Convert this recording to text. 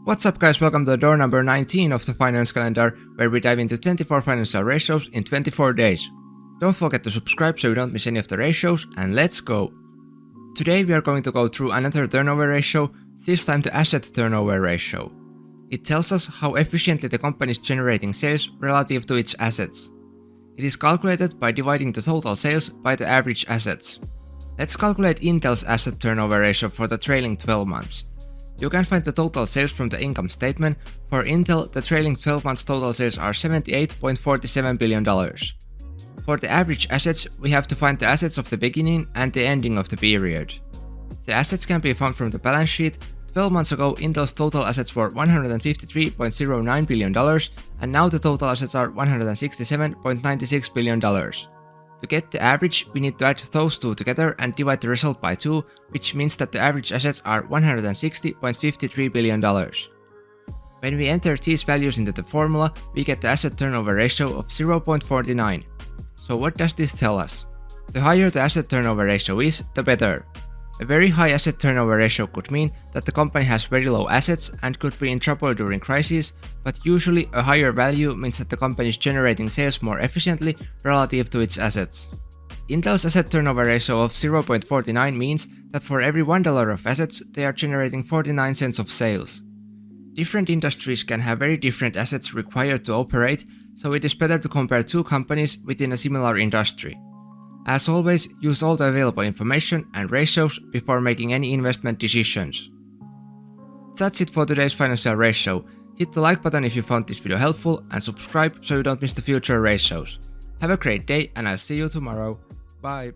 What's up guys, welcome to door number 19 of the finance calendar, where we dive into 24 financial ratios in 24 days. Don't forget to subscribe so you don't miss any of the ratios, and let's go! Today we are going to go through another turnover ratio, this time the asset turnover ratio. It tells us how efficiently the company is generating sales relative to its assets. It is calculated by dividing the total sales by the average assets. Let's calculate Intel's asset turnover ratio for the trailing 12 months. You can find the total sales from the income statement. For Intel, the trailing 12 months total sales are $78.47 billion. For the average assets, we have to find the assets of the beginning and the ending of the period. The assets can be found from the balance sheet. 12 months ago, Intel's total assets were $153.09 billion, and now the total assets are $167.96 billion. To get the average, we need to add those two together and divide the result by 2, which means that the average assets are $160.53 billion. When we enter these values into the formula, we get the asset turnover ratio of 0.49. So what does this tell us? The higher the asset turnover ratio is, the better. A very high asset turnover ratio could mean that the company has very low assets and could be in trouble during crises, but usually a higher value means that the company is generating sales more efficiently relative to its assets. Intel's asset turnover ratio of 0.49 means that for every $1 of assets, they are generating 49 cents of sales. Different industries can have very different assets required to operate, so it is better to compare two companies within a similar industry. As always, use all the available information and ratios before making any investment decisions. That's it for today's financial ratio. Hit the like button if you found this video helpful and subscribe so you don't miss the future ratios. Have a great day and I'll see you tomorrow. Bye!